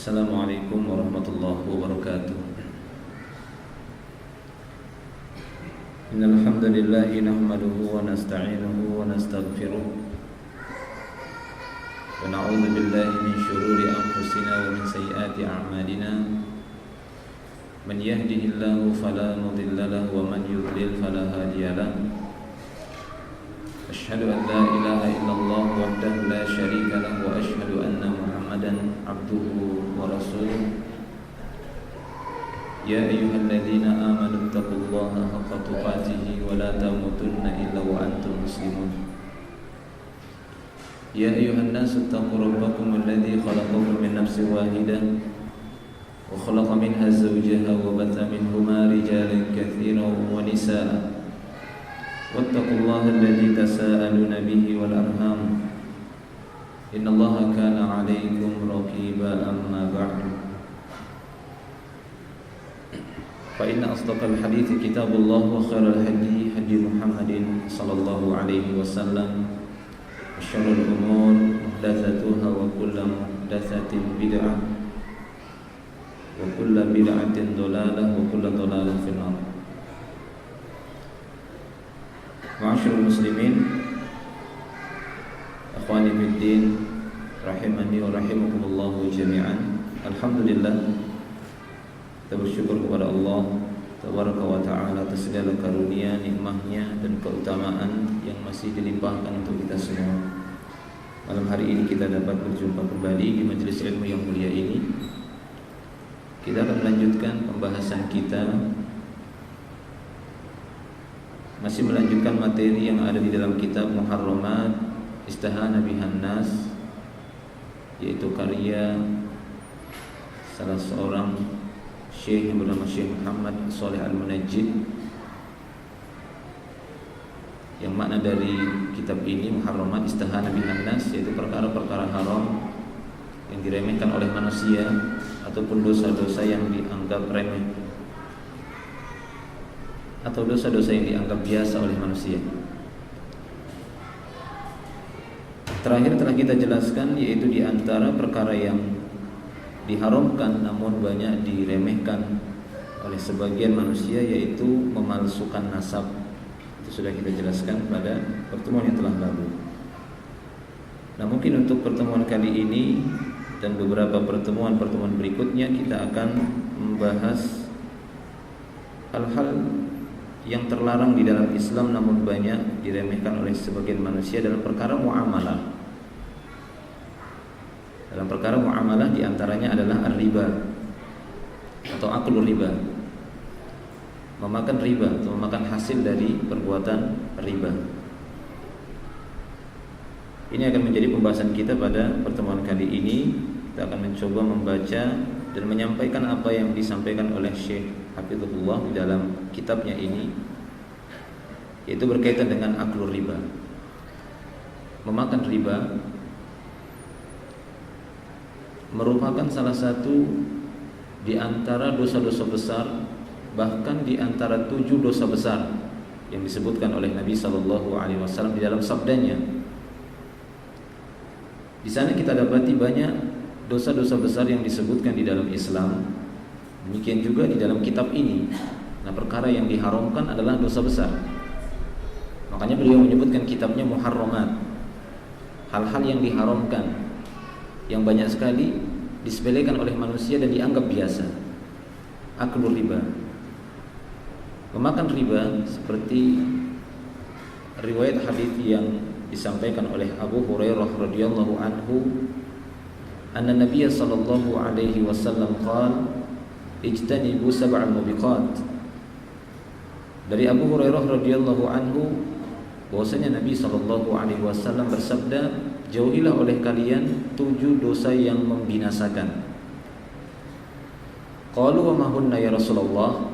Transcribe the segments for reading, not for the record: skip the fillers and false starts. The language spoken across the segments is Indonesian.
Assalamualaikum warahmatullahi wabarakatuh. Innal hamdalillah nahmaduhu wa nasta'inuhu wa nastaghfiruh wa na'udzu billahi min shururi anfusina wa min sayyiati a'malina. Man yahdihillahu fala mudilla lahu wa man yudlil fala hadiya lahu. Asyhadu an la ilaha illallah wahdahu la syarika lahu wa asyhadu anna Muhammadan abduhu wa rasuluh. Ya ayyuhalladzina amanu taqullaha haqqa tuqatih wa la tamutunna illa wa antum muslimun. Ya ayyuhan nasu taqu rabbakum alladzi khalaqakum min nafsin wahidah wa khalaqa minha zawjaha wa batha minhuma rijalan katsiran wa nisaa. Wattaqullaha alladzi tasaaluna bihi wal arham. Innallaha kana 'alaikum raqiba. Amma ba'du. Fa inna asdaqal hadithi kitabullah wa khairal hadi hadi Muhammadin sallallahu alaihi wasallam. Wa syarrul umur muhdatsatuha wa kullu muhdatsatin bid'ah wa kullu bid'atin dhalalah wa kullu dhalalah fil nar. Ma'asyiral muslimin, akhwani fid din, rahimani wa rahimakumullah jami'an. Alhamdulillah, kita bersyukur kepada Allah tabaraka wa ta'ala atas segala karunia, nikmahnya dan keutamaan yang masih dilimpahkan untuk kita semua. Malam hari ini kita dapat berjumpa kembali di majelis ilmu yang mulia ini. Kita akan melanjutkan pembahasan kita, masih melanjutkan materi yang ada di dalam kitab Muharramat Istahana bihan nas, yaitu karya salah seorang syekh yang bernama Syekh Muhammad Shalih Al-Munajjid. Yang makna dari kitab ini Muharramat Istahana bihan nas, yaitu perkara-perkara haram yang diremehkan oleh manusia ataupun dosa-dosa yang dianggap remeh atau dosa-dosa yang dianggap biasa oleh manusia. Terakhir telah kita jelaskan, yaitu di antara perkara yang diharamkan namun banyak diremehkan oleh sebagian manusia, yaitu memalsukan nasab. Itu sudah kita jelaskan pada pertemuan yang telah lalu. Nah, mungkin untuk pertemuan kali ini dan beberapa pertemuan-pertemuan berikutnya kita akan membahas hal-hal yang terlarang di dalam Islam namun banyak diremehkan oleh sebagian manusia dalam perkara muamalah. Dalam perkara muamalah diantaranya adalah riba atau aklul riba, memakan riba atau memakan hasil dari perbuatan riba. Ini akan menjadi pembahasan kita pada pertemuan kali ini. Kita akan mencoba membaca dan menyampaikan apa yang disampaikan oleh Syekh Hafizahullah di dalam kitabnya ini, yaitu berkaitan dengan aklul riba. Memakan riba merupakan salah satu di antara dosa-dosa besar, bahkan di antara 7 dosa besar yang disebutkan oleh Nabi SAW di dalam sabdanya. Di sana kita dapati banyak dosa-dosa besar yang disebutkan di dalam Islam. Demikian juga di dalam kitab ini. Nah, perkara yang diharamkan adalah dosa besar. Makanya beliau menyebutkan kitabnya Muharramat, hal-hal yang diharamkan, yang banyak sekali disepelekan oleh manusia dan dianggap biasa. Aklul riba, memakan riba, seperti riwayat hadis yang disampaikan oleh Abu Hurairah radhiyallahu anhu, anna Nabiy sallallahu alaihi wasallam qala ijtanibu sab'al mubiqat. Dari Abu Hurairah radhiyallahu anhu bahwasanya Nabi sallallahu alaihi wasallam bersabda, jauhilah oleh kalian 7 dosa yang membinasakan. Qalu wa ma hunna ya Rasulullah?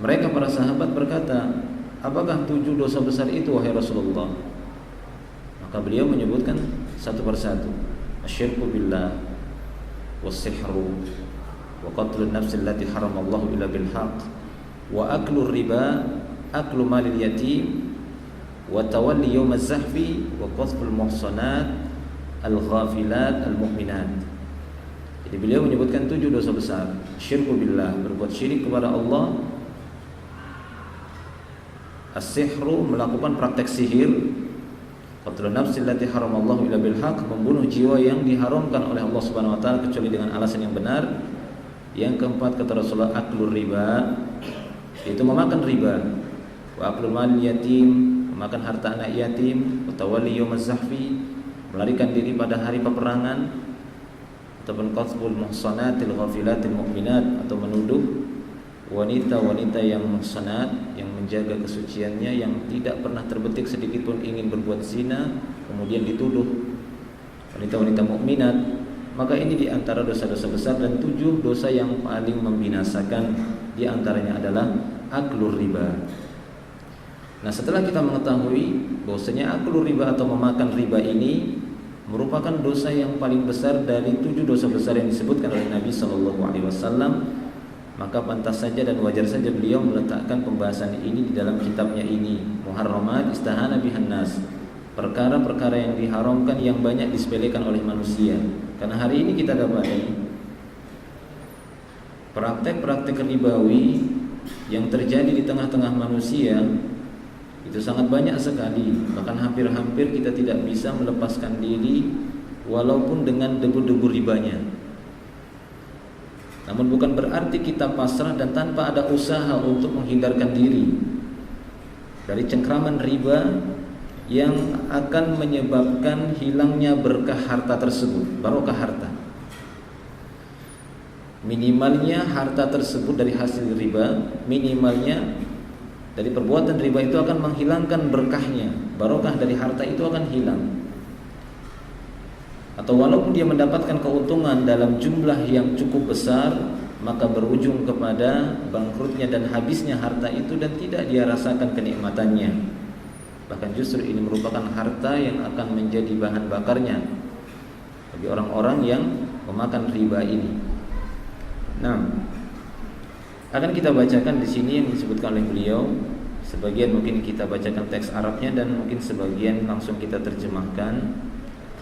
Mereka para sahabat berkata, apakah 7 dosa besar itu wahai Rasulullah? Maka beliau menyebutkan satu persatu. Asyirku billah, was-sihru, wa qatlun nafsi allati haramallahu illa bil haqq, wa aklur riba, aklu malil yatim, wa tawalli yawmaz zahfi, wa qadful muhsanat al-ghafilat al-mu'minat. Jadi beliau menyebutkan 7 dosa besar. Syirku billah, berbuat syirik kepada Allah. As-sihru, melakukan praktek sihir. Qatlun nafsil lati haramallahu illa bil haq, membunuh jiwa yang diharamkan oleh Allah Subhanahu wa taala kecuali dengan alasan yang benar. Yang keempat kata Rasulullah, aklur riba, itu memakan riba. Wa aklul mal yatim, memakan harta anak yatim. Wa tawalli yaumaz zahfi, melarikan diri pada hari peperangan. Ataupun qadzful muhsanatil ghafilatil mu'minat, atau menuduh wanita-wanita yang muhsanat, yang menjaga kesuciannya, yang tidak pernah terbetik sedikit pun ingin berbuat zina, kemudian dituduh wanita-wanita mukminat. Maka ini diantara dosa-dosa besar, dan 7 dosa yang paling membinasakan diantaranya adalah aklur riba. Nah, setelah kita mengetahui bahwasanya aklur riba atau memakan riba ini merupakan dosa yang paling besar dari 7 dosa besar yang disebutkan oleh Nabi SAW, maka pantas saja dan wajar saja beliau meletakkan pembahasan ini di dalam kitabnya ini, Muharramat Istahana bihan nas, perkara-perkara yang diharamkan yang banyak disepelekan oleh manusia. Karena hari ini kita dapati praktek-praktek ribawi yang terjadi di tengah-tengah manusia itu sangat banyak sekali. Bahkan hampir-hampir kita tidak bisa melepaskan diri walaupun dengan debu-debu ribanya. Namun bukan berarti kita pasrah dan tanpa ada usaha untuk menghindarkan diri dari cengkraman riba yang akan menyebabkan hilangnya berkah harta tersebut, barokah harta. Minimalnya harta tersebut dari hasil riba, minimalnya dari perbuatan riba itu akan menghilangkan berkahnya, barokah dari harta itu akan hilang. Atau walaupun dia mendapatkan keuntungan dalam jumlah yang cukup besar, maka berujung kepada bangkrutnya dan habisnya harta itu dan tidak dia rasakan kenikmatannya. Bahkan justru ini merupakan harta yang akan menjadi bahan bakarnya bagi orang-orang yang memakan riba ini. Nah, akan kita bacakan di sini yang disebutkan oleh beliau. Sebagian mungkin kita bacakan teks Arabnya dan mungkin sebagian langsung kita terjemahkan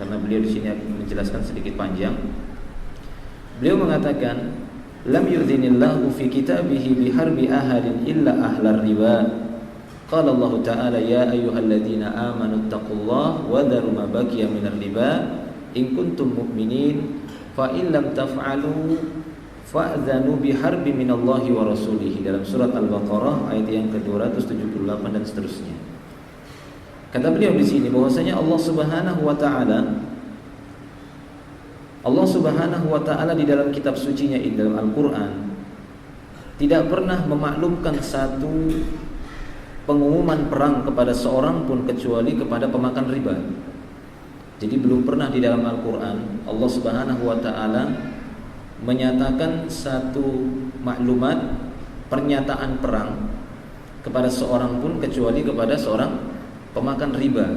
karena beliau di sini menjelaskan sedikit panjang. Beliau mengatakan, "Lam yudhinillahu fi kitabihi biharbi ahadin illa ahlar riba. Qala Allah Ta'ala ya ayyuhalladzina amanu taqullaha wa dharu ma baqiya minar riba in kuntum mu'minin fa in lam taf'alu fa'dzanu biharbi minallahi wa rasulihi." Dalam surat Al-Baqarah ayat yang ke-278 dan seterusnya. Kata beliau di sini bahwasanya Allah Subhanahu wa taala di dalam kitab sucinya ini, dalam Al-Qur'an, tidak pernah memaklumkan satu pengumuman perang kepada seorang pun kecuali kepada pemakan riba. Jadi belum pernah di dalam Al-Qur'an Allah Subhanahu wa taala menyatakan satu maklumat pernyataan perang kepada seorang pun kecuali kepada seorang pemakan riba.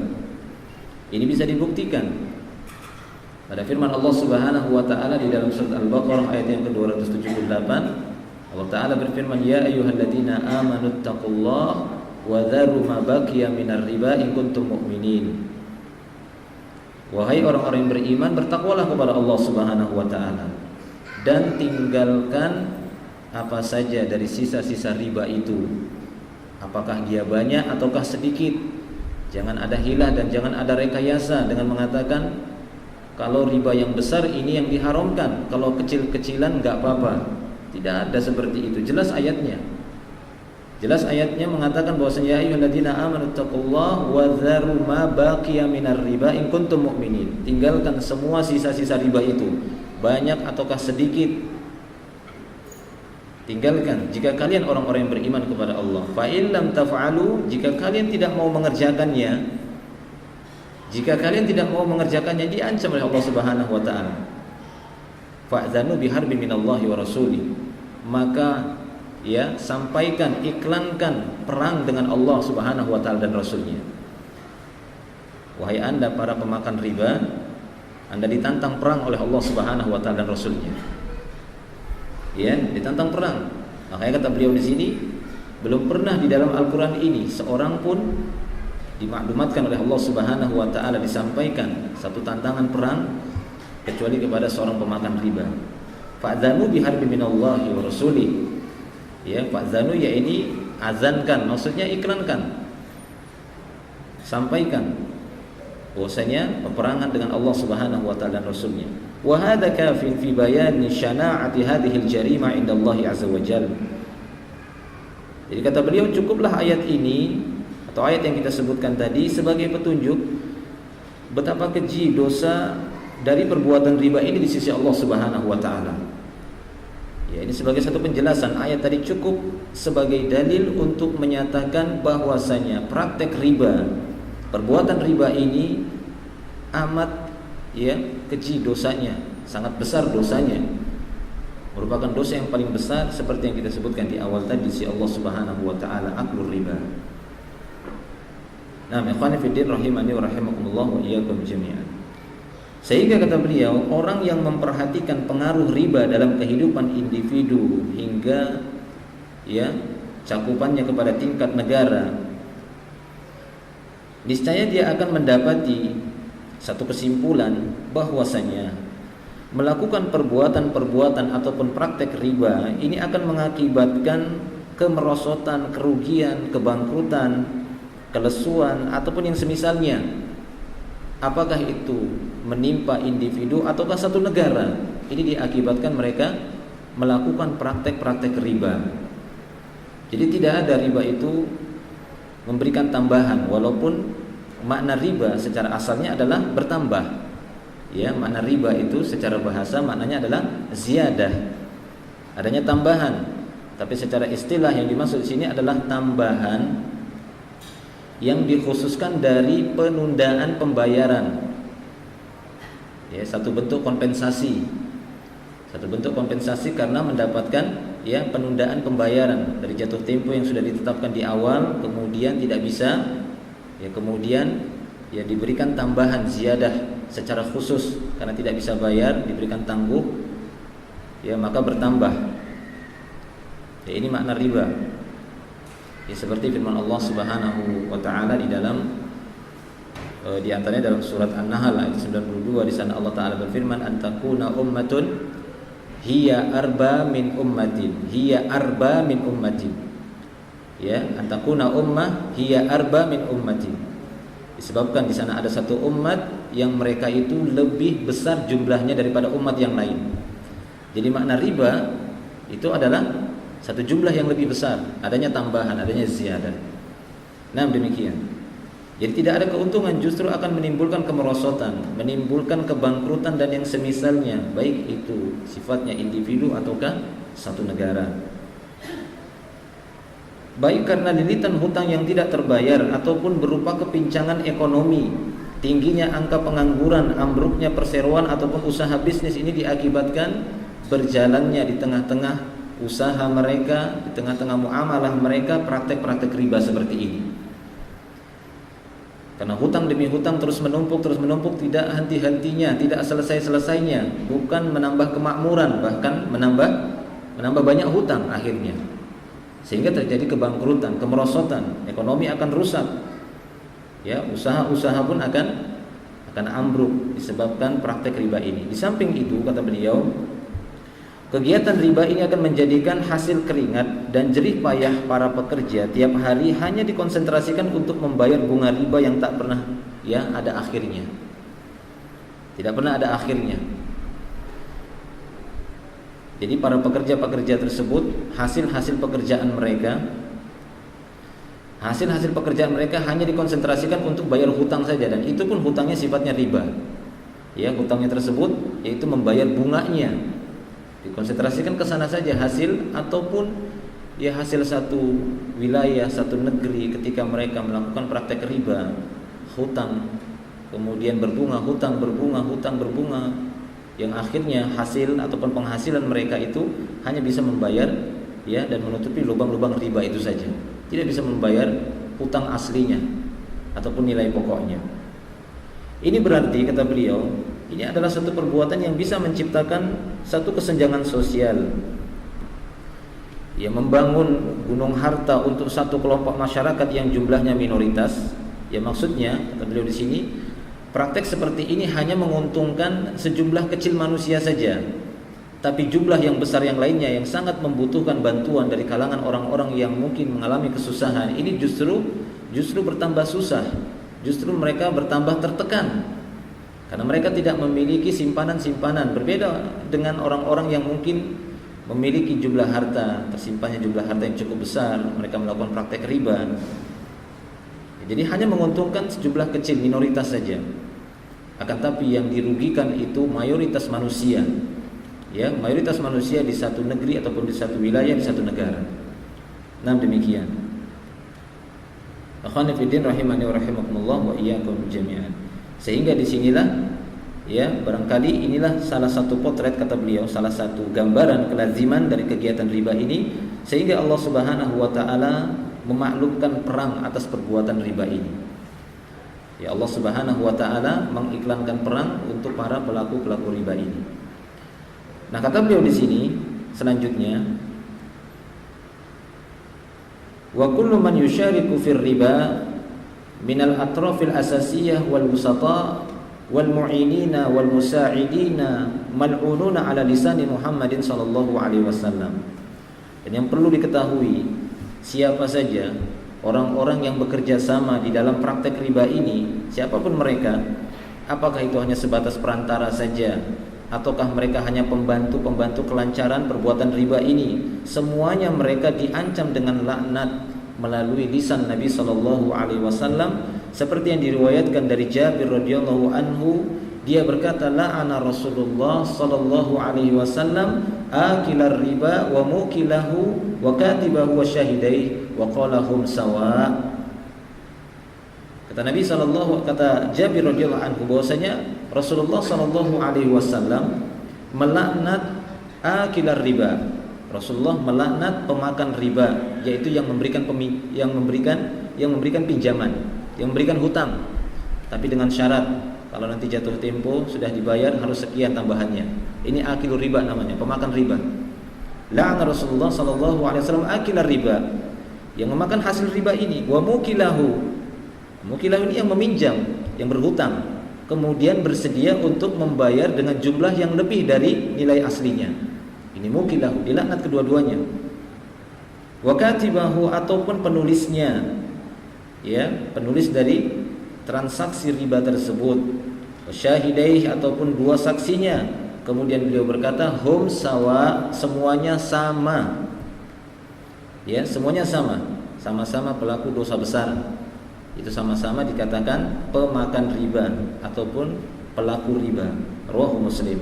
Ini bisa dibuktikan pada firman Allah Subhanahu wa taala di dalam surat Al-Baqarah ayat yang ke-278. Allah taala berfirman, "Ya ayyuhalladzina amanu taqullaha wa dharu ma baqiya minar riba in kuntum mu'minin." Wahai orang-orang yang beriman, bertakwalah kepada Allah Subhanahu wa taala dan tinggalkan apa saja dari sisa-sisa riba itu, apakah dia banyak ataukah sedikit. Jangan ada hilah dan jangan ada rekayasa dengan mengatakan kalau riba yang besar ini yang diharamkan, kalau kecil-kecilan enggak apa-apa. Tidak ada seperti itu. Jelas ayatnya. Jelas ayatnya mengatakan bahwasanya ya ayyuhalladzina amanu taqullaha wa dharu ma baqiya minar riba in kuntum mu'minin. Tinggalkan semua sisa-sisa riba itu, banyak ataukah sedikit. Tinggalkan jika kalian orang-orang yang beriman kepada Allah. Fa in lam taf'alu, jika kalian tidak mau mengerjakannya, diancam oleh Allah Subhanahu wa taala. Fa'dzanu biharbi minallahi wa rasuli. Maka ya, sampaikan, iklankan perang dengan Allah Subhanahu wa taala dan rasulnya. Wahai Anda para pemakan riba, Anda ditantang perang oleh Allah Subhanahu wa taala dan rasulnya. Ya, ditantang perang. Makanya kata beliau di sini, belum pernah di dalam Al-Qur'an ini seorang pun dimaklumatkan oleh Allah Subhanahu wa taala, disampaikan satu tantangan perang kecuali kepada seorang pemakan riba. fa'dzanu biharbi minallahi wa rasulih. Ya, fa'dzanu ya ini azankan, maksudnya iklankan, sampaikan bahwasanya peperangan dengan Allah Subhanahu wa taala dan Rasulnya. Wa hadza kafin fi bayani syana'ati hadhihi al-jarima 'inda Allah azza wa jalla. Jadi kata beliau, cukuplah ayat ini atau ayat yang kita sebutkan tadi sebagai petunjuk betapa keji dosa dari perbuatan riba ini di sisi Allah Subhanahu wa taala. Ya, ini sebagai satu penjelasan, ayat tadi cukup sebagai dalil untuk menyatakan bahwasanya praktek riba, perbuatan riba ini amat ya keji dosanya, sangat besar dosanya. Merupakan dosa yang paling besar seperti yang kita sebutkan di awal tadi, si Allah Subhanahu wa taala aklur riba. Nah, ikhwani fiddin rahimani wa rahimakumullah wa iyyakum jami'an. Sehingga kata beliau, orang yang memperhatikan pengaruh riba dalam kehidupan individu hingga ya cakupannya kepada tingkat negara, niscaya dia akan mendapati satu kesimpulan bahwasanya melakukan perbuatan-perbuatan ataupun praktek riba ini akan mengakibatkan kemerosotan, kerugian, kebangkrutan, kelesuan ataupun yang semisalnya. Apakah itu menimpa individu ataukah satu negara? Ini diakibatkan mereka melakukan praktek-praktek riba. Jadi tidak ada riba itu memberikan tambahan, walaupun makna riba secara asalnya adalah bertambah. Ya, makna riba itu secara bahasa maknanya adalah ziyadah, adanya tambahan. Tapi secara istilah yang dimaksud di sini adalah tambahan yang dikhususkan dari penundaan pembayaran. Ya, satu bentuk kompensasi. Satu bentuk kompensasi karena mendapatkan ya penundaan pembayaran dari jatuh tempo yang sudah ditetapkan di awal, kemudian tidak bisa, ya kemudian ya diberikan tambahan ziyadah secara khusus karena tidak bisa bayar, diberikan tangguh, ya maka bertambah. Ya, ini makna riba. Ya, seperti firman Allah Subhanahu wa taala di dalam di antaranya dalam surat An-Nahl ayat 92, di sana Allah taala berfirman, antakuna ummatun hiya arba min ummatin, hiya arba min ummatin. Ya, antakuna ummah hiya arba min ummatin. Disebabkan di sana ada satu umat yang mereka itu lebih besar jumlahnya daripada umat yang lain. Jadi makna riba itu adalah satu jumlah yang lebih besar, adanya tambahan, adanya ziyadah. Nah, demikian. Jadi tidak ada keuntungan, justru akan menimbulkan kemerosotan, menimbulkan kebangkrutan dan yang semisalnya, baik itu sifatnya individu ataukah satu negara. Baik karena lilitan hutang yang tidak terbayar ataupun berupa kepincangan ekonomi, tingginya angka pengangguran, ambruknya perseroan ataupun usaha bisnis, ini diakibatkan berjalannya di tengah-tengah usaha mereka, di tengah-tengah muamalah mereka praktek-praktek riba seperti ini. Karena hutang demi hutang terus menumpuk, tidak henti-hentinya, tidak selesai-selesainya, bukan menambah kemakmuran, bahkan menambah banyak hutang akhirnya. Sehingga terjadi kebangkrutan, kemerosotan, ekonomi akan rusak. Ya, usaha-usaha pun akan ambruk disebabkan praktek riba ini. Di samping itu, kata beliau, kegiatan riba ini akan menjadikan hasil keringat dan jerih payah para pekerja tiap hari hanya dikonsentrasikan untuk membayar bunga riba yang tak pernah ya ada akhirnya. Tidak pernah ada akhirnya. Jadi para pekerja-pekerja tersebut, hasil-hasil pekerjaan mereka hanya dikonsentrasikan untuk bayar hutang saja, dan itu pun hutangnya sifatnya riba. Ya, hutangnya tersebut yaitu membayar bunganya. Dikonsentrasikan ke sana saja hasil, ataupun ya hasil satu wilayah, satu negeri ketika mereka melakukan praktek riba, hutang kemudian berbunga, hutang berbunga, yang akhirnya hasil ataupun penghasilan mereka itu hanya bisa membayar ya dan menutupi lubang-lubang riba itu saja. Tidak bisa membayar hutang aslinya ataupun nilai pokoknya. Ini berarti, kata beliau, ini adalah satu perbuatan yang bisa menciptakan satu kesenjangan sosial. Ya, membangun gunung harta untuk satu kelompok masyarakat yang jumlahnya minoritas. Ya, maksudnya, kata beliau di sini, praktek seperti ini hanya menguntungkan sejumlah kecil manusia saja. tapi jumlah yang besar yang lainnya yang sangat membutuhkan bantuan dari kalangan orang-orang yang mungkin mengalami kesusahan, ini justru bertambah susah, justru mereka bertambah tertekan karena mereka tidak memiliki simpanan-simpanan. Berbeda dengan orang-orang yang mungkin memiliki jumlah harta, tersimpannya jumlah harta yang cukup besar, mereka melakukan praktek riba. Jadi hanya menguntungkan sejumlah kecil, minoritas saja. Akan tapi yang dirugikan itu mayoritas manusia. Ya, mayoritas manusia di satu negeri ataupun di satu wilayah, di satu negara. Nah, demikian. Akhwani fiddin rahimani wa rahimakumullah wa iyyakum jami'an. Sehingga disinilah ya, barangkali inilah salah satu potret, kata beliau, salah satu gambaran kelaziman dari kegiatan riba ini, sehingga Allah Subhanahu wa taala memaklumkan perang atas perbuatan riba ini. Ya, Allah Subhanahu wa taala mengiklankan perang untuk para pelaku-pelaku riba ini. Nah, kata beliau di sini selanjutnya, wa kullu man yusyariku fir riba minal atrafil asasiyah wal wusata wal mu'inina wal musa'idina mal'ununa ala lisani Muhammadin sallallahu alaihi wasallam. Dan yang perlu diketahui, siapa saja orang-orang yang bekerja sama di dalam praktek riba ini, siapapun mereka, apakah itu hanya sebatas perantara saja ataukah mereka hanya pembantu kelancaran perbuatan riba ini, semuanya mereka diancam dengan laknat melalui lisan Nabi sallallahu alaihi wasallam, seperti yang diriwayatkan dari Jabir radhiyallahu anhu. Dia berkata, la'ana Rasulullah sallallahu alaihi wasallam akilar riba wa mukilahu wa katibahu wa syahidai wa qalahum sawa. Kata Jabir radhiyallahu anhu bahwasanya Rasulullah sallallahu alaihi wasallam melaknat akilar riba. Rasulullah melaknat pemakan riba, yaitu yang memberikan pinjaman, yang memberikan hutang, tapi dengan syarat kalau nanti jatuh tempo sudah dibayar harus sekian tambahannya. Ini akilur riba namanya, pemakan riba. La'ana Rasulullah sallallahu alaihi wasallam akilar riba, yang memakan hasil riba ini. Wa mukilahu, mukilahu ini yang meminjam, yang berhutang, kemudian bersedia untuk membayar dengan jumlah yang lebih dari nilai aslinya. Ini mukilahu, dilaknat kedua-duanya. Wa katibahu, ataupun penulisnya, ya, penulis dari transaksi riba tersebut. Syahidai, ataupun dua saksinya. Kemudian beliau berkata, hum sawa, semuanya sama. Ya, semuanya sama, sama-sama pelaku dosa besar. Itu sama-sama dikatakan pemakan riba ataupun pelaku riba. Rawahu Muslim.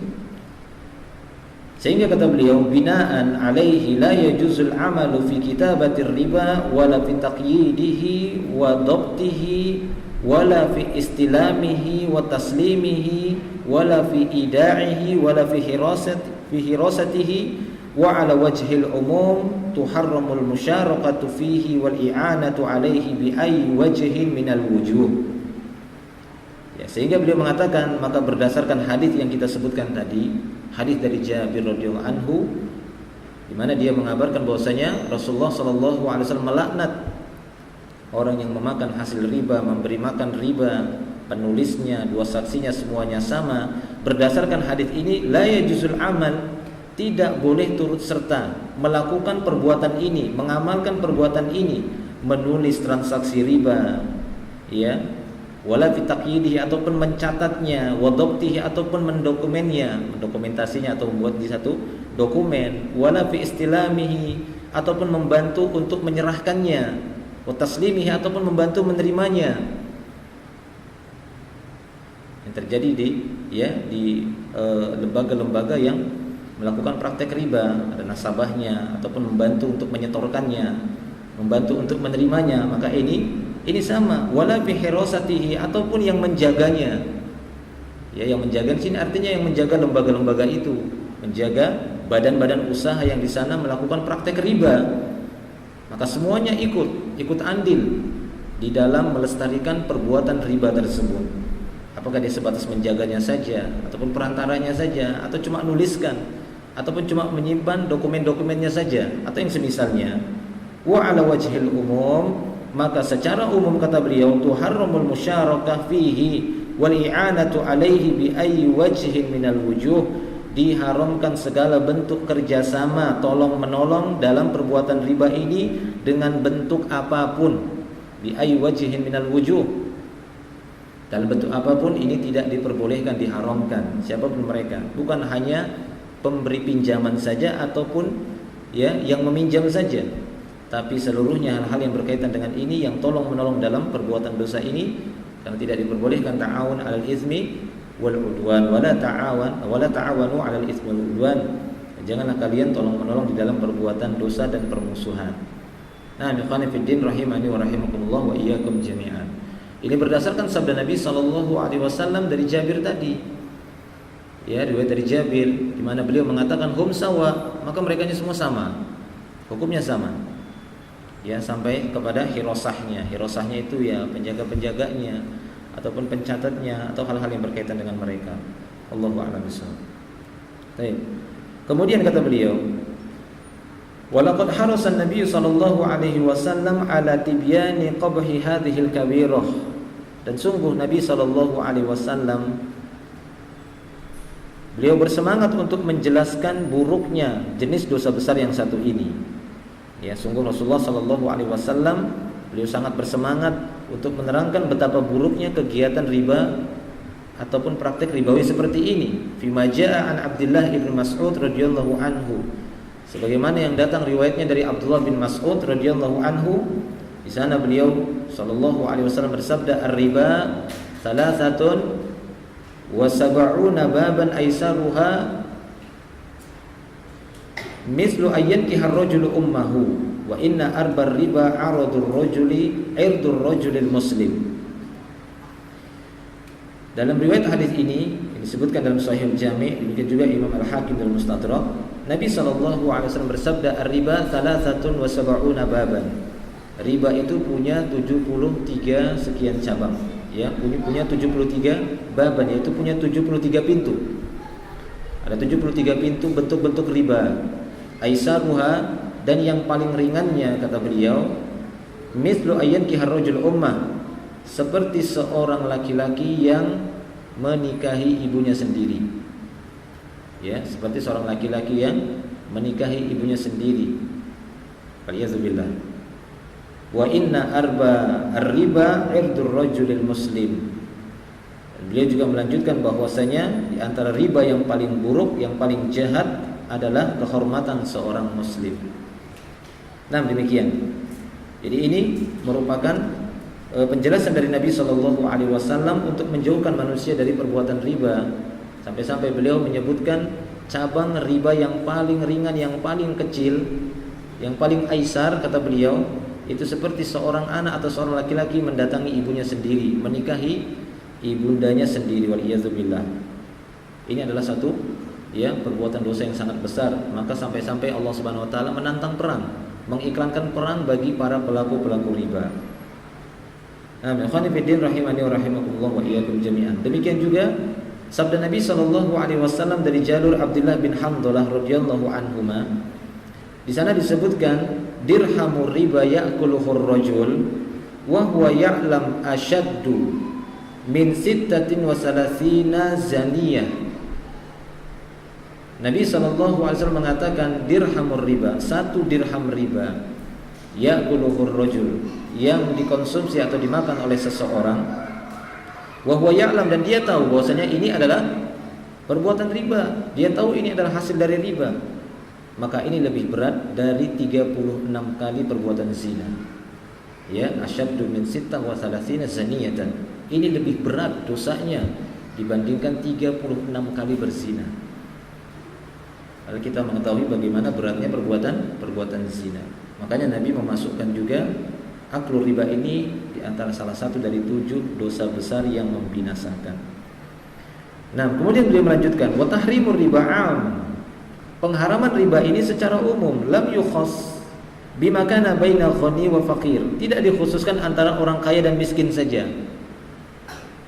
Sehingga kata beliau, binaan alaihi la yajuzul amalu fi kitabatir riba wala fi taqyidihi wa dhabtihi wala fi istilamihi wa taslimihi wala fi ida'ihi wala fi hirasatihi wa ala wajhil umum tuharramul musyarakatu fihi wal i'anatu alaihi bi ayyi wajhin minal wujuh. Ya, sehingga beliau mengatakan, maka berdasarkan hadis yang kita sebutkan tadi, hadis dari Jabir radhiyallahu anhu, di mana dia mengabarkan bahwasanya Rasulullah sallallahu alaihi wasallam melaknat orang yang memakan hasil riba, memberi makan riba, penulisnya, dua saksinya semuanya sama. Berdasarkan hadis ini, la yajuzul amal, tidak boleh turut serta melakukan perbuatan ini, mengamalkan perbuatan ini, menulis transaksi riba, ya, wala fi taqyidihi, ataupun mencatatnya, wa dhabtihi, ataupun mendokumentasinya atau membuat di satu dokumen, wala fi istilamihi, ataupun membantu untuk menyerahkannya, wa taslimihi, ataupun membantu menerimanya. Yang terjadi di lembaga-lembaga yang melakukan praktek riba, ada nasabahnya ataupun membantu untuk menyetorkannya, membantu untuk menerimanya, maka ini sama, wala fi hirasatihi, ataupun yang menjaganya. Ya, yang menjaga di sini artinya yang menjaga lembaga-lembaga itu, menjaga badan-badan usaha yang di sana melakukan praktek riba. Maka semuanya ikut andil di dalam melestarikan perbuatan riba tersebut. Apakah dia sebatas menjaganya saja, ataupun perantaranya saja, atau cuma nuliskan, ataupun cuma menyimpan dokumen-dokumennya saja, atau yang semisalnya. Wa ala wajhil umum, maka secara umum kata beliau, tuharramul musyarakah fihi wal i'anatu alaihi bi ayyi wajhin minal wujuh, diharamkan segala bentuk kerjasama tolong menolong dalam perbuatan riba ini dengan bentuk apapun, bi ayyi wajhin minal wujuh, dalam bentuk apapun ini tidak diperbolehkan, diharamkan siapapun mereka, bukan hanya pemberi pinjaman saja ataupun ya yang meminjam saja, tapi seluruhnya hal-hal yang berkaitan dengan ini yang tolong menolong dalam perbuatan dosa ini, karena tidak diperbolehkan ta'awun 'alal itsmi wal udwan wala ta'awanu 'alal itsmi wal udwan. Janganlah kalian tolong menolong di dalam perbuatan dosa dan permusuhan. Nah, ikhwani fiddin rahimani wa rahimakumullah wa iyyakum jami'an. Ini berdasarkan sabda Nabi sallallahu alaihi wasallam dari Jabir tadi. Ya, riwayat dari Jabir di mana beliau mengatakan hum sawa, maka mereka ini semua sama. Hukumnya sama. Ya, sampai kepada hirosahnya. Hirosahnya itu ya penjaga-penjaganya ataupun pencatatnya atau hal-hal yang berkaitan dengan mereka. Allahu a'lam bishawab. Baik. Kemudian kata beliau, walaqad harasa an-nabiy sallallahu alaihi wasallam ala tibyani qabhi hadhil kabirah. Dan sungguh Nabi sallallahu alaihi wasallam beliau bersemangat untuk menjelaskan buruknya jenis dosa besar yang satu ini. Ya, sungguh Rasulullah sallallahu alaihi wasallam beliau sangat bersemangat untuk menerangkan betapa buruknya kegiatan riba ataupun praktek ribawi seperti ini. Fima jaa an Abdullah bin Mas'ud radhiyallahu anhu. Sebagaimana yang datang riwayatnya dari Abdullah bin Mas'ud radhiyallahu anhu, di sana beliau sallallahu alaihi wasallam bersabda, "Ar-riba thalathatun wa sab'una baban aisaruha mislu ayyankiha ar-rajulu ummahu wa inna arbar riba 'aradur rajuli 'irdur rajulil muslim." Dalam riwayat hadis ini disebutkan dalam Sahih Jami', demikian juga Imam Al-Hakim dalam Mustadrak, Nabi sallallahu alaihi wasallam bersabda, "Ar-riba thalathatun wa sab'una baban." Riba itu punya 73 sekian cabang, ya, punya 73 baban, yaitu punya 73 pintu. Ada 73 pintu bentuk-bentuk riba. Aisaruha, dan yang paling ringannya kata beliau, mislu ayyankihar rajul ummah, seperti seorang laki-laki yang menikahi ibunya sendiri. Ya, seperti seorang laki-laki yang menikahi ibunya sendiri. Waliyadzubillah. Wa inna arba ar-riba 'irdur rajulil muslim. Beliau juga melanjutkan bahwasanya di antara riba yang paling buruk, yang paling jahat adalah kehormatan seorang muslim. Nah, demikian. Jadi ini merupakan penjelasan dari Nabi Shallallahu Alaihi Wasallam untuk menjauhkan manusia dari perbuatan riba. Sampai-sampai beliau menyebutkan cabang riba yang paling ringan, yang paling kecil, yang paling aisar, kata beliau, itu seperti seorang anak atau seorang laki-laki mendatangi ibunya sendiri, menikahi ibundanya sendiri. Waliyadzubillah. Ini adalah satu ya perbuatan dosa yang sangat besar. Maka sampai-sampai Allah Subhanahu Wa Taala menantang perang, mengiklankan perang bagi para pelaku-pelaku riba. Nah, ikhwani fiddin rahimani wa rahimakumullah wa iyyakum jami'an. Demikian juga sabda Nabi sallallahu alaihi wasallam dari jalur Abdullah bin Hamdalah radhiyallahu anhuma. Di sana disebutkan dirhamur riba ya'kuluhur rajul wa huwa ya'lam ashaddu min 36 zaniyah. Nabi sallallahu alaihi wasallam mengatakan dirhamur riba, satu dirham riba, ya'kuluhur rajul, yang dikonsumsi atau dimakan oleh seseorang, wa huwa ya'lam, dan dia tahu bahwasanya ini adalah perbuatan riba, dia tahu ini adalah hasil dari riba, maka ini lebih berat dari 36 kali perbuatan zina. Ya, asyaddu min 36 zaniyatan. Ini lebih berat dosanya dibandingkan 36 kali berzina. Lalu kita mengetahui bagaimana beratnya perbuatan zina. Makanya Nabi memasukkan juga aklu riba ini di antara salah satu dari 7 dosa besar yang membinasakan. Nah, kemudian beliau melanjutkan, wa tahrimur riba 'am. Pengharaman riba ini secara umum, lam yukhas bima kana bainal ghani wa faqir. Tidak dikhususkan antara orang kaya dan miskin saja.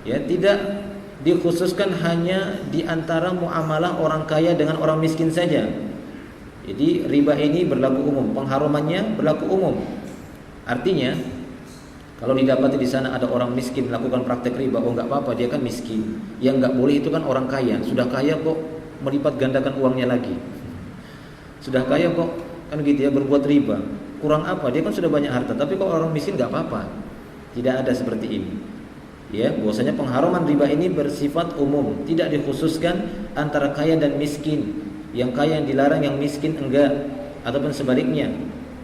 Ya, tidak dikhususkan hanya di antara muamalah orang kaya dengan orang miskin saja. Jadi riba ini berlaku umum, pengharamannya berlaku umum. Artinya kalau didapati di sana ada orang miskin melakukan praktek riba, oh enggak apa-apa, dia kan miskin. Yang enggak boleh itu kan orang kaya. Sudah kaya kok melipat gandakan uangnya lagi. Sudah kaya kok kan gitu ya, berbuat riba. Kurang apa? Dia kan sudah banyak harta, tapi kok orang miskin nggak apa-apa. Tidak ada seperti ini. Ya, bahwasanya pengharaman riba ini bersifat umum, tidak dikhususkan antara kaya dan miskin. Yang kaya yang dilarang, yang miskin enggak, ataupun sebaliknya.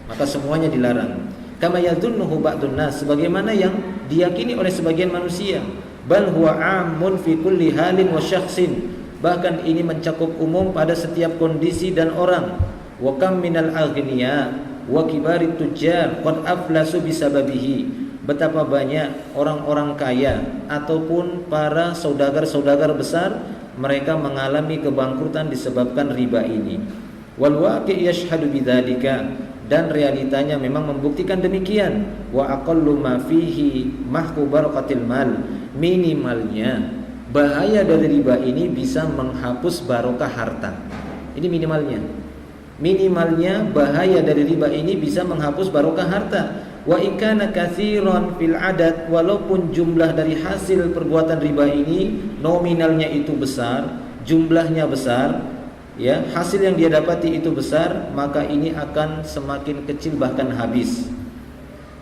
Maka semuanya dilarang. Kama yadhunnuhu ba'dun nas, sebagaimana yang diyakini oleh sebagian manusia. Bal huwa 'amun fi kulli halin wa syakhsin. Bahkan ini mencakup umum pada setiap kondisi dan orang. Wa kam minal aghniya wa kibarit tujjar qad aflasu bisababihi. Betapa banyak orang-orang kaya ataupun para saudagar-saudagar besar, mereka mengalami kebangkrutan disebabkan riba ini. Wal waqi' yashhadu bidzalika, dan realitanya memang membuktikan demikian. Wa aqallu ma fihi mahqu barakatil mal, minimalnya bahaya dari riba ini bisa menghapus barokah harta. Ini minimalnya. Minimalnya bahaya dari riba ini bisa menghapus barokah harta. Wa in kana katsiran fil adad, walaupun jumlah dari hasil perbuatan riba ini nominalnya itu besar, jumlahnya besar, ya, hasil yang dia dapati itu besar, maka ini akan semakin kecil bahkan habis.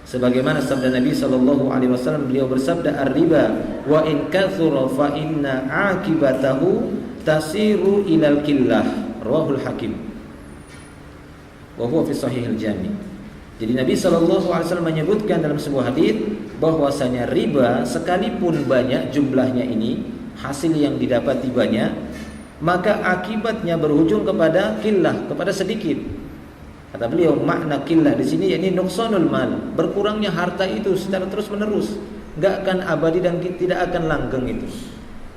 Sebagaimana sabda Nabi sallallahu alaihi wasallam, beliau bersabda, "Ar-riba wa in katsura fa inna 'aqibatahu tasiru ilal qillah." Rawahul Hakim. Wa huwa fi Sahihil Jami'. Jadi Nabi sallallahu alaihi wasallam menyebutkan dalam sebuah hadis bahwasanya riba sekalipun banyak jumlahnya ini, hasil yang didapati banyak, maka akibatnya berujung kepada qillah, kepada sedikit. Kata beliau, makna qillah di sini yakni nuqsanul mal, berkurangnya harta itu secara terus-menerus, enggak akan abadi dan tidak akan langgeng itu.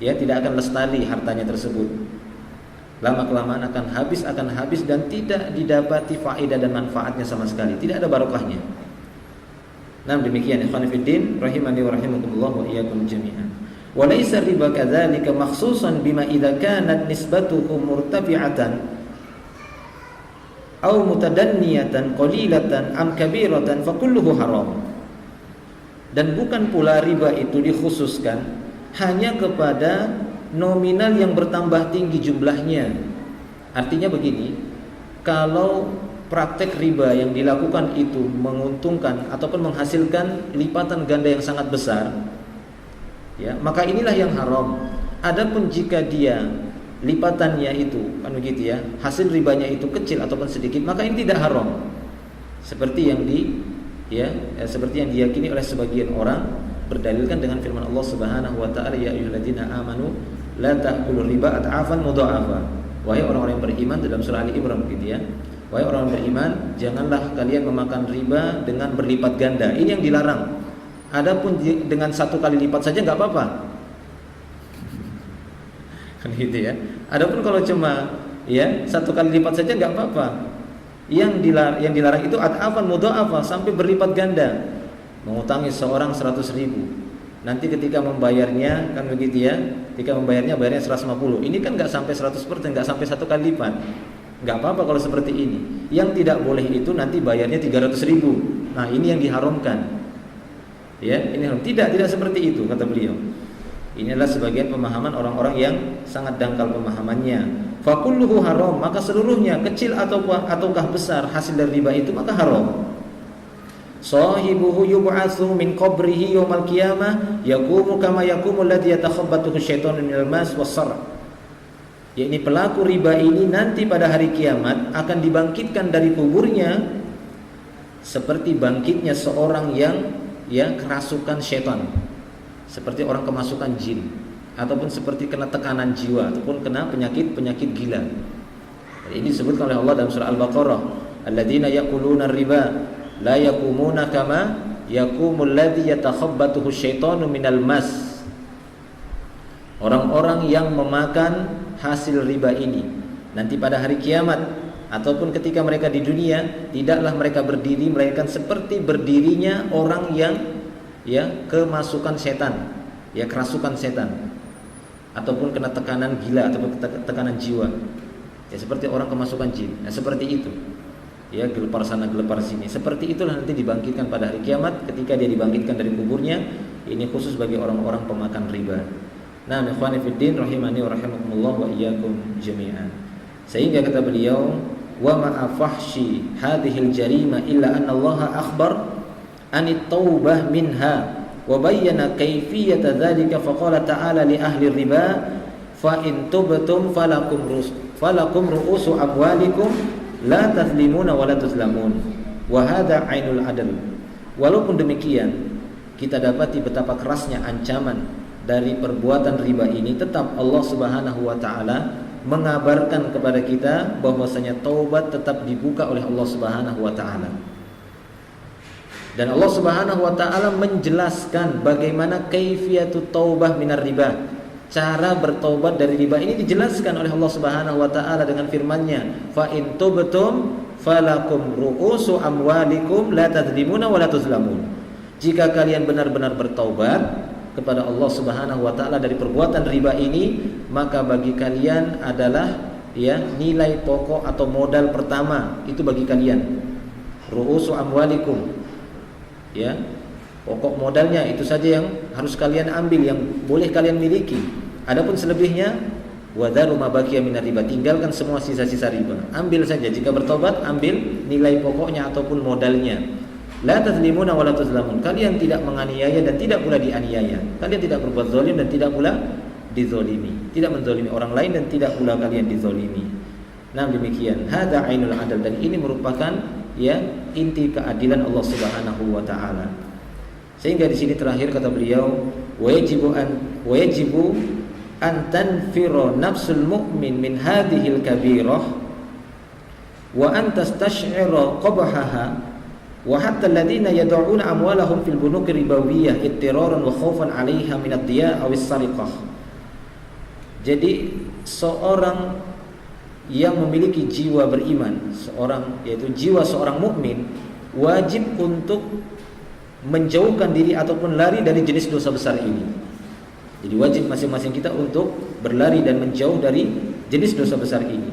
Ya, tidak akan lestari hartanya tersebut. Lama-kelamaan akan habis dan tidak didapati faedah dan manfaatnya sama sekali, tidak ada barokahnya. Nah, demikian ikhwan fillah rahimani wa rahimakumullah wa iyyakum jami'an. Wa laysa riba kadzalika makhsusan bima idza kanat nisbatuhu murtafi'atan aw mutadanniyatan qalilatan am kabiratan fa kulluhu haram. Dan bukan pula riba itu dikhususkan hanya kepada nominal yang bertambah tinggi jumlahnya. Artinya begini, kalau praktek riba yang dilakukan itu menguntungkan ataupun menghasilkan lipatan ganda yang sangat besar, ya, maka inilah yang haram. Adapun jika dia lipatannya itu kan begitu ya, hasil ribanya itu kecil ataupun sedikit, maka ini tidak haram. Seperti yang seperti yang diyakini oleh sebagian orang, berdalilkan dengan firman Allah Subhanahu wa taala, ya ayyuhalladzina amanu la ta'kulur riba ad'afan mudha'afa. Wahai orang-orang yang beriman, dalam surah Ali Imran begitu ya. Wahai orang beriman, janganlah kalian memakan riba dengan berlipat ganda. Ini yang dilarang. Adapun dengan satu kali lipat saja enggak apa-apa. Kan gitu ya. Adapun kalau cuma ya satu kali lipat saja enggak apa-apa. Yang dilarang itu ad'afan mudha'afa, sampai berlipat ganda. Mengutangi seorang 100.000, nanti ketika membayarnya kan begitu ya, ketika bayarnya 150. Ini kan nggak sampai 100%, nggak sampai satu kali lipat. Nggak apa-apa kalau seperti ini. Yang tidak boleh itu nanti bayarnya 300.000. Nah, ini yang diharamkan. Ya, ini tidak seperti itu kata beliau. Ini adalah sebagian pemahaman orang-orang yang sangat dangkal pemahamannya. Fa kulluhu haram, maka seluruhnya kecil ataukah besar hasil dari riba itu maka haram. Sahibuhu yub'atsu min qabrihi yaumal qiyamah yaqumu kama yaqumu alladhi yatakhabbathu syaitanu minal mas was-sar'. Yakni pelaku riba ini nanti pada hari kiamat akan dibangkitkan dari kuburnya seperti bangkitnya seorang yang kerasukan syaitan, seperti orang kemasukan jin, ataupun seperti kena tekanan jiwa, ataupun kena penyakit gila. Ini disebutkan oleh Allah dalam surah Al-Baqarah, alladzina yaquluna riba la yaqumuna kama yaqumul ladzi yatakhabbathu syaitanu minal mas. Orang-orang yang memakan hasil riba ini nanti pada hari kiamat ataupun ketika mereka di dunia, tidaklah mereka berdiri melainkan seperti berdirinya orang yang kemasukan setan, kerasukan setan, ataupun kena tekanan gila ataupun tekanan jiwa, seperti orang kemasukan jin. Nah, seperti itu. Gelepar sana gelepar sini. Seperti itulah nanti dibangkitkan pada hari kiamat. Ketika dia dibangkitkan dari kuburnya, ini khusus bagi orang-orang pemakan riba. Nah, ikhwani fiddin rahimani wa rahimakumullah wa iyyakum jami'an. Sehingga kata beliau, wa ma fahshi hadhil jarima illa anna Allah akhbar anit taubah minha wa bayyana kayfiyata dzalika faqala ta'ala li ahli riba fa in tubtum falakum ru'usu amwalikum la tazlimuna wa la tuzlamun wa hadha ainul adl. Walaupun demikian, kita dapati betapa kerasnya ancaman dari perbuatan riba ini, tetap Allah Subhanahu wa taala mengabarkan kepada kita bahwasanya taubat tetap dibuka oleh Allah Subhanahu wa taala. Dan Allah Subhanahu wa taala menjelaskan bagaimana kaifiyatut taubah minar riba. Cara bertaubat dari riba ini dijelaskan oleh Allah Subhanahu wa taala dengan firman-Nya, "Fa in tubtum falakum ru'usu amwalikum la tadzlimuna wa la tuzlamun." Jika kalian benar-benar bertaubat kepada Allah Subhanahu wa taala dari perbuatan riba ini, maka bagi kalian adalah nilai pokok atau modal pertama itu bagi kalian. Ru'usu amwalikum. Pokok modalnya itu saja yang harus kalian ambil, yang boleh kalian miliki. Adapun selebihnya wadharu ma baqiya minar riba, tinggalkan semua sisa-sisa riba. Ambil saja, jika bertobat ambil nilai pokoknya ataupun modalnya. La tazlimuna wa la tuzlamun. Kalian tidak menganiaya dan tidak pula dianiaya. Kalian tidak berbuat zalim dan tidak pula dizalimi. Tidak menzalimi orang lain dan tidak pula kalian dizalimi. Nah, demikian. Hadza ainul adl, dan ini merupakan inti keadilan Allah Subhanahu wa taala. Sehingga di sini terakhir kata beliau, wajibu an tanfira nafsul mu'min min hadhil kabirah wa an tastash'ira qabhaha wa hatta alladhina yad'una amwalahum fil bunuki ribawiyyah ittiraran wa khaufan 'alaiha min ad-diya' aw as-sariqah. Jadi seorang yang memiliki jiwa beriman, yaitu jiwa seorang mukmin, wajib untuk menjauhkan diri ataupun lari dari jenis dosa besar ini. Jadi wajib masing-masing kita untuk berlari dan menjauh dari jenis dosa besar ini.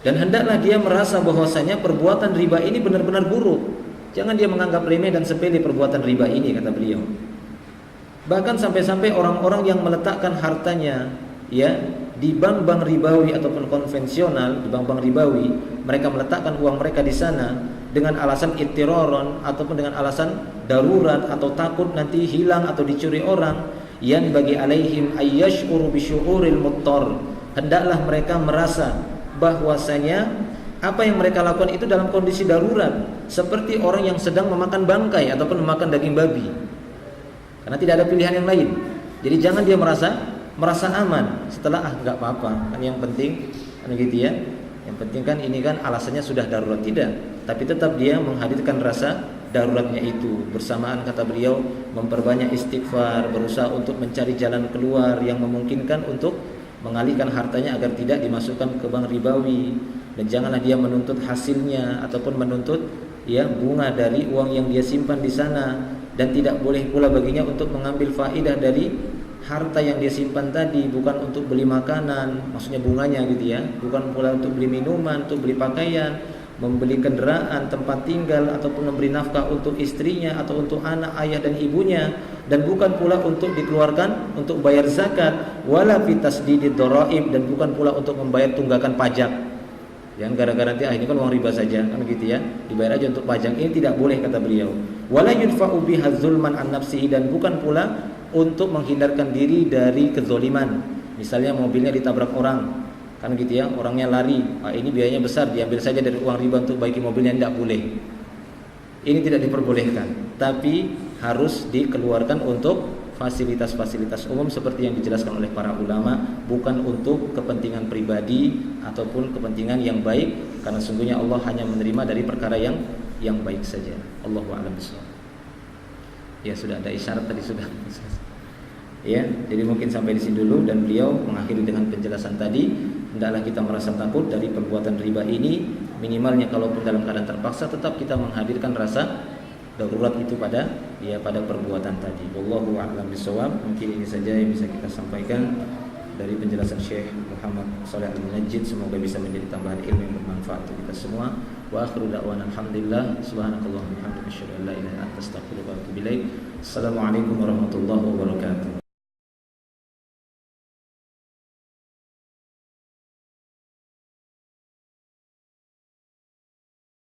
Dan hendaklah dia merasa bahwasanya perbuatan riba ini benar-benar buruk. Jangan dia menganggap remeh dan sepele perbuatan riba ini, kata beliau. Bahkan sampai-sampai orang-orang yang meletakkan hartanya di bank-bank ribawi ataupun konvensional, di bank-bank ribawi, mereka meletakkan uang mereka di sana dengan alasan ittiraron ataupun dengan alasan darurat atau takut nanti hilang atau dicuri orang. Yan bagi alaihim ayyash'uru bi syu'uril muttar. Hendaklah mereka merasa bahwasanya apa yang mereka lakukan itu dalam kondisi darurat, seperti orang yang sedang memakan bangkai ataupun memakan daging babi, karena tidak ada pilihan yang lain. Jadi jangan dia merasa aman setelah enggak apa-apa, kan yang penting kan gitu ya. Yang penting kan ini kan alasannya sudah darurat, tidak, tapi tetap dia menghadirkan rasa daruratnya itu. Bersamaan kata beliau memperbanyak istighfar, berusaha untuk mencari jalan keluar yang memungkinkan untuk mengalihkan hartanya agar tidak dimasukkan ke bank ribawi. Dan janganlah dia menuntut hasilnya ataupun menuntut bunga dari uang yang dia simpan di sana, dan tidak boleh pula baginya untuk mengambil faidah dari harta yang dia simpan tadi, bukan untuk beli makanan, maksudnya bunganya gitu ya, bukan pula untuk beli minuman, untuk beli pakaian, membeli kendaraan, tempat tinggal, ataupun memberi nafkah untuk istrinya atau untuk anak, ayah dan ibunya, dan bukan pula untuk dikeluarkan untuk bayar zakat, wala fi tasdidid dharaib, dan bukan pula untuk membayar tunggakan pajak. Yang gara-gara nanti ini kan uang riba saja, kan gitu ya, dibayar aja untuk pajak. Ini tidak boleh kata beliau. Wala yudfa'u biha zulman an nafsihi, dan bukan pula untuk menghindarkan diri dari kezoliman. Misalnya mobilnya ditabrak orang, kan gitu ya, orangnya lari, ini biayanya besar, diambil saja dari uang riba untuk baiki mobilnya, tidak boleh. Ini tidak diperbolehkan, tapi harus dikeluarkan untuk fasilitas-fasilitas umum seperti yang dijelaskan oleh para ulama, bukan untuk kepentingan pribadi ataupun kepentingan yang baik, karena sungguhnya Allah hanya menerima dari perkara yang baik saja. Allahu a'lam bishawab. Ya, sudah ada isyarat tadi sudah. Ya, jadi mungkin sampai di sini dulu, dan beliau mengakhiri dengan penjelasan tadi, hendaklah kita merasa takut dari perbuatan riba ini, minimalnya kalaupun dalam keadaan terpaksa tetap kita menghadirkan rasa darurat itu pada perbuatan tadi. Wallahu a'lam bishawab. Mungkin ini saja yang bisa kita sampaikan dari penjelasan Syekh Muhammad Shalih Al-Munajjid. Semoga bisa menjadi tambahan ilmu yang bermanfaat untuk kita semua. Wa akhiru da'wana alhamdulillah subhanakallahumma wa bihamdika asyhadu an la ilaha illa anta astaghfiruka wa atubu ilaik. Assalamualaikum warahmatullahi wabarakatuh.